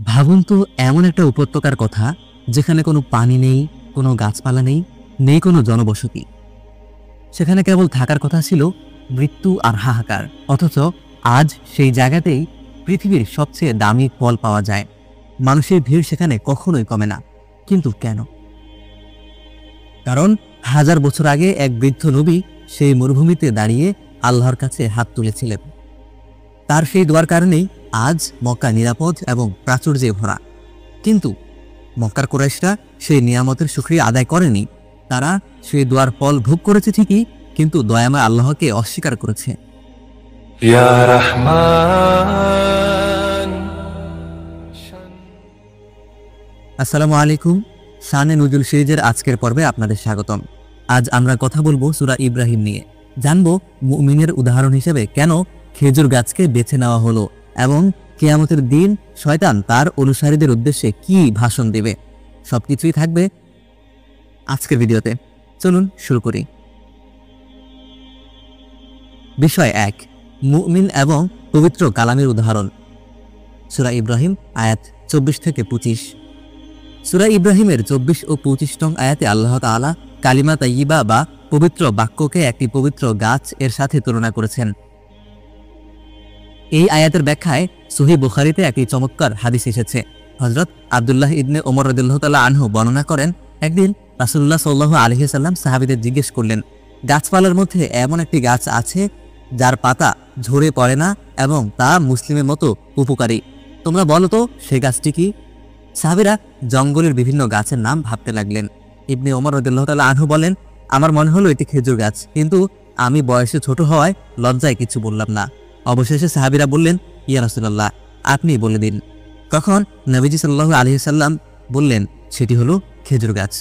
ভাবুন তো এমন একটা উপত্যকার কথা যেখানে কোনো পানি নেই, কোনো গাছপালা নেই, নেই কোনো জনবসতি। সেখানে কেবল থাকার কথা ছিল মৃত্যু আর হাহাকার। অথচ আজ সেই জায়গাতেই পৃথিবীর সবচেয়ে দামি ফল পাওয়া যায়। মানুষের ভিড় সেখানে কখনোই কমে না। কিন্তু কেন? কারণ 1000 বছর আগে এক বৃদ্ধ নবী সেই মরুভূমিতে দাঁড়িয়ে আল্লাহর কাছে হাত তুলেছিলেন। তার সেই দোয়ার কারণেই আজ মক্কা নিরাপদ এবং প্রাচুর্যে ভরা। কিন্তু মক্কার কুরাইশরা সেই নিয়ামতের শুকরিয়া আদায় করেনি। তারা সেই দোয়ার ফল ভোগ করেছে ঠিকই, কিন্তু দয়াময় আল্লাহকে অস্বীকার করেছে। ইয়া রাহমান। আসসালামু আলাইকুম। শানে নুজুল সিরিজের আজকের পর্বে আপনাদের স্বাগতম। আজ আমরা কথা বলবো সূরা ইব্রাহিম নিয়ে। জানবো মুমিনের উদাহরণ হিসেবে কেন খেজুর গাছকে বেছে নেওয়া হলো এবং কিয়ামতের দিন শয়তান তার অনুসারীদের উদ্দেশ্যে কি ভাষণ দেবে। সবকিছুই থাকবে আজকের ভিডিওতে। চলুন শুরু করি। বিষয় ১, মুমিন এবং পবিত্র কালামের উদাহরণ। সূরা ইব্রাহিম আয়াত 24 থেকে 25। সূরা ইব্রাহিমের 24 ও 25 নং আয়াতে আল্লাহ তাআলা কালিমা তাইয়্যিবা বা পবিত্র বাক্যকে একটি পবিত্র গাছ এর সাথে তুলনা করেছেন। এই আয়াতের ব্যাখ্যায় সহিহ বুখারীতে একটি চমৎকার হাদিস এসেছে। হযরত আব্দুল্লাহ ইবনে ওমর রাদিয়াল্লাহু তাআলা আনহু বর্ণনা করেন, একদিন রাসূলুল্লাহ সাল্লাল্লাহু আলাইহি ওয়াসাল্লাম সাহাবীদের জিজ্ঞেস করলেন, গাছপালার মধ্যে এমন একটি গাছ আছে যার পাতা ঝরে পড়ে না এবং তা মুসলিমের মতো উপকারী। তোমরা বলো তো সেই গাছটি কি? সাহাবীরা জঙ্গলের বিভিন্ন গাছের নাম ভাবতে লাগলেন। ইবনে ওমর রাদিয়াল্লাহু তাআলা আনহু বলেন, আমার মনে হলো এটি খেজুর গাছ, কিন্তু আমি বয়সে ছোট হওয়ায় লজ্জায় কিছু বললাম না। অবশেষে সাহাবীরা বললেন, ইয়া রাসূলুল্লাহ, আপনি বলে দিন। তখন নবীজি সাল্লাল্লাহু আলাইহি ওয়াসাল্লাম বললেন, সেটি হলো খেজুর গাছ।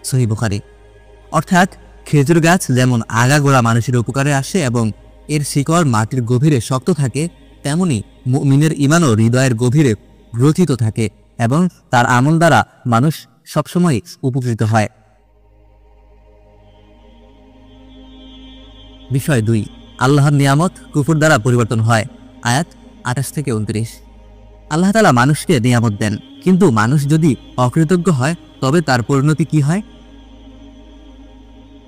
সহিহ বুখারী। অর্থাৎ খেজুর গাছ যেমন আগাগোড়া মানুষের উপকারে আসে এবং এর শিকড় মাটির গভীরে শক্ত থাকে, তেমনি মুমিনের ঈমানও হৃদয়ের গভীরে গ্রথিত থাকে এবং তার আমল দ্বারা মানুষ সবসময় উপকৃত হয়। বিষয় ২, আল্লাহর নিয়ামত কুফর দ্বারা পরিবর্তন হয়। আয়াত 28 থেকে 29। আল্লাহ তাআলা মানুষকে নিয়ামত দেন, কিন্তু মানুষ যদি অকৃতজ্ঞ হয় তবে তার পরিণতি কি হয়?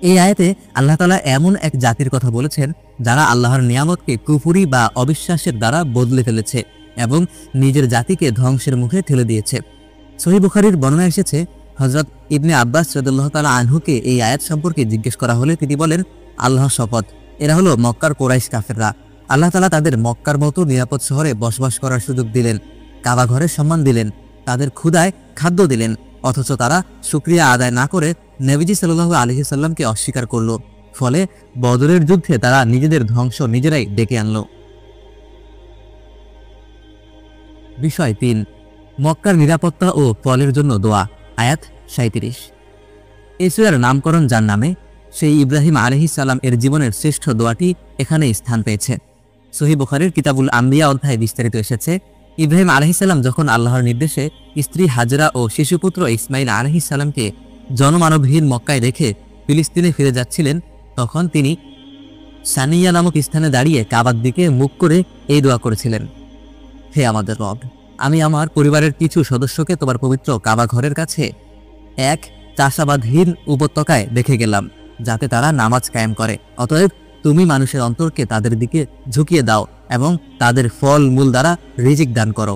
এই আয়াতে আল্লাহ তাআলা এমন এক জাতির কথা বলেছেন যারা আল্লাহর নিয়ামতকে কুফরি বা অবিশ্বাসের দ্বারা বদলে ফেলেছে এবং নিজের জাতিকে ধ্বংসের মুখে ঠেলে দিয়েছে। সহিহ বুখারীর বর্ণনা এসেছে, হযরত ইবনে আব্বাস রাদিয়াল্লাহু তাআলা আনহুকে এই আয়াত সম্পর্কে জিজ্ঞেস করা হলে তিনি বলেন, আল্লাহর শপথ, এরা হলো মক্কার কুরাইশ কাফেররা। আল্লাহ তাআলা তাদের মক্কার মতো নিরাপদ শহরে বসবাস করার সুযোগ দিলেন, কাবা ঘরের সম্মান দিলেন, তাদের ক্ষুধায় খাদ্য দিলেন, অথচ তারা শুকরিয়া আদায় না করে নবীজি সাল্লাল্লাহু আলাইহি সাল্লামকে অস্বীকার করল। ফলে বদরের যুদ্ধে তারা নিজেদের ধ্বংস নিজেরাই ডেকে আনল। বিষয় ৩, মক্কার নিরাপত্তা ও ফলের জন্য দোয়া। আয়াত 37। এই সূরার নামকরণ যার নামে, সেই ইব্রাহিম আলাইহিস সালাম এর জীবনের শ্রেষ্ঠ দোয়াটি এখানে স্থান পেয়েছে। সহিহ বুখারীর কিতাবুল আম্বিয়া অধ্যায়ে বিস্তারিত এসেছে, ইব্রাহিম আলাইহিস সালাম যখন আল্লাহর নির্দেশে স্ত্রী হাজরা ও শিশুপুত্র ইসমাইল আলাইহিস সালামকে জনমানবহীন মক্কায় রেখে ফিলিস্তিনে ফিরে যাচ্ছিলেন, তখন তিনি সানিয়া নামক স্থানে দাঁড়িয়ে কাবার দিকে মুখ করে এই দোয়া করেছিলেন, হে আমাদের রব, আমি আমার পরিবারের কিছু সদস্যকে তোমার পবিত্র কাবা ঘরের কাছে এক চাষাবাদহীন উপত্যকায় রেখে গেলাম, যাতে তারা নামাজ কায়েম করে। অতএব তুমি মানুষের অন্তরকে তাদের দিকে ঝুঁকিয়ে দাও এবং তাদের ফল মূল দ্বারা রিজিক দান করো।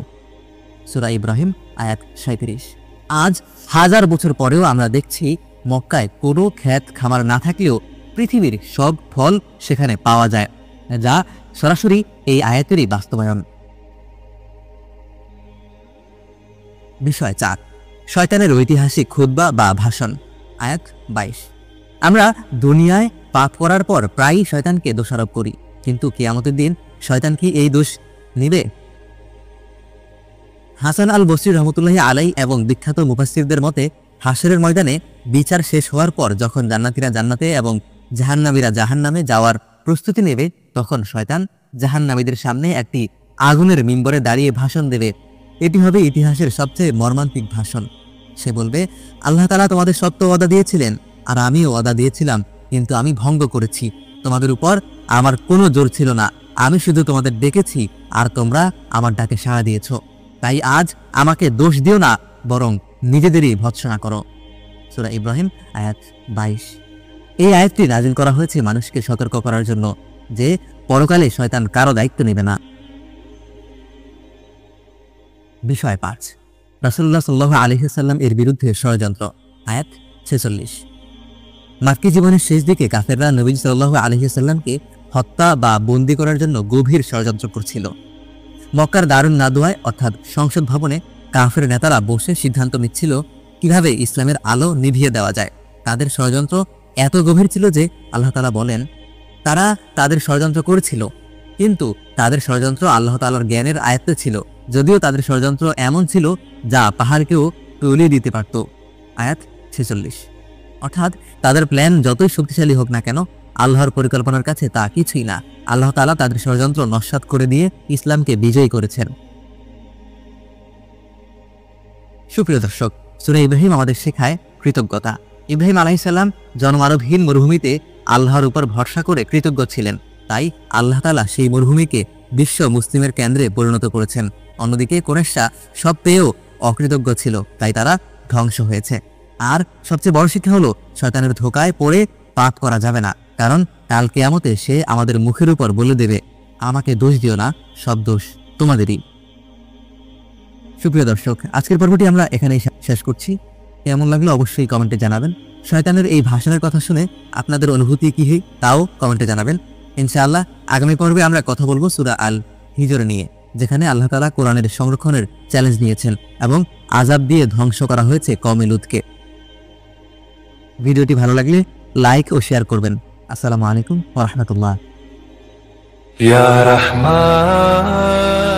সূরা ইব্রাহিম আয়াত 37। আজ 1000 বছর পরেও আমরা দেখছি মক্কায় কোনো ক্ষেত খামার না থাকলেও পৃথিবীর সব ফল সেখানে পাওয়া যায়, যা সরাসরি এই আয়াতেরই বাস্তবায়ন। বিষয় ৪, শয়তানের ঐতিহাসিক খুতবা বা ভাষণ। আয়াত 22। আমরা দুনিয়ায় পাপ করার পর প্রায়ই শয়তানকে দোষারোপ করি, কিন্তু কিয়ামতের দিন শয়তান কি এই দোষ নিবে? হাসান আল বসরি রহমতুল্লাহি আলাই এবং বিখ্যাত মুফাসসিরদের মতে, হাশরের ময়দানে বিচার শেষ হওয়ার পর যখন জান্নাতীরা জান্নাতে এবং জাহান্নামীরা জাহান্নামে যাওয়ার প্রস্তুতি নেবে, তখন শয়তান জাহান্নামীদের সামনে একটি আগুনের মিম্বরে দাঁড়িয়ে ভাষণ দেবে। এটি হবে ইতিহাসের সবচেয়ে মর্মান্তিক ভাষণ। সে বলবে, আল্লাহ তাআলা তোমাদের সত্য ওয়াদা দিয়েছিলেন আর আমিও ওয়াদা দিয়েছিলাম, কিন্তু আমি ভঙ্গ করেছি। তোমাদের উপর আমার কোনো জোর ছিল না, আমি শুধু তোমাদের ডেকেছি আর তোমরা আমার ডাকে সাড়া দিয়েছ। তাই আজ আমাকে দোষ দিও না, বরং নিজেদেরই ভৎসনা করো। সূরা ইব্রাহিম আয়াত 22। এই আয়াতটি নাযিল করা হয়েছে মানুষকে সতর্ক করার জন্য যে পরকালে শয়তান কারো দায়িত্ব নেবে না। বিষয় 5, রাসূলুল্লাহ সাল্লাল্লাহু আলাইহি ওয়াসাল্লাম এর বিরুদ্ধে ষড়যন্ত্র। আয়াত 46। মাক্কী জীবনের শেষ দিকে কাফেররা নবী সাল্লাল্লাহু আলাইহি ওয়াসাল্লামকে হত্যা বা বন্দী করার জন্য গভীর ষড়যন্ত্র করছিল। মক্কার দারুন নাদওয়ায় অর্থাৎ সংসদ ভবনে কাফের নেতারা বসে সিদ্ধান্ত নিচ্ছিল কিভাবে ইসলামের আলো নিভিয়ে দেওয়া যায়। তাদের ষড়যন্ত্র এত গভীর ছিল যে আল্লাহ তাআলা বলেন, তারা তাদের ষড়যন্ত্র করেছিল, কিন্তু তাদের ষড়যন্ত্র আল্লাহ তাআলার জ্ঞানের আয়ত্তে ছিল, যদিও তাদের ষড়যন্ত্র এমন ছিল যা পাহাড়কেও তলিয়ে দিতে পারত। আয়াত 46। অর্থাৎ তাদের প্ল্যান যতই শক্তিশালী হোক না কেন, আল্লাহর পরিকল্পনার কাছে তা কিছুই না। আল্লাহ তাআলা তাদের ষড়যন্ত্র নস্যাৎ করে দিয়ে ইসলামকে বিজয়ী করেছেন। সুপ্রিয় দর্শক, সূরা ইব্রাহিম আমাদের শেখায় কৃতজ্ঞতা। ইব্রাহিম আলাইহিস সালাম জনমানবহীন মরুভূমিতে আল্লাহর উপর ভরসা করে কৃতজ্ঞ ছিলেন, তাই আল্লাহ তাআলা সেই মরুভূমিকে বিশ্ব মুসলিমের কেন্দ্রে পরিণত করেছেন। অন্যদিকে কুরাইশরা সব পেয়েও অকৃতজ্ঞ ছিল, তাই তারা ধ্বংস হয়েছে। আর সবচেয়ে বড় শিক্ষা হলো শয়তানের ধোকায় পড়ে পাপ করা যাবে না, কারণ কাল কিয়ামতে সে আমাদের মুখের উপর বলে দেবে, আমাকে দোষ দিও না, সব দোষ তোমাদেরই। সুপ্রিয় দর্শক, আজকের পর্বটি আমরা এখানেই শেষ করছি। কেমন লাগলো অবশ্যই কমেন্টে জানাবেন। শয়তানের এই ভাষণের কথা শুনে আপনাদের অনুভূতি কি তাও কমেন্টে জানাবেন। ইনশাআল্লাহ আগামী পর্বে আমরা কথা বলবো সূরা আল হিজর নিয়ে, যেখানে আল্লাহ তাআলা কোরআনের সংরক্ষণের চ্যালেঞ্জ নিয়েছেন এবং আযাব দিয়ে ধ্বংস করা হয়েছে কওমে লূতকে। ভিডিওটি ভালো লাগলে লাইক ও শেয়ার করবেন। আসসালামু আলাইকুম ওয়া রাহমাতুল্লাহ। ইয়া রাহমান।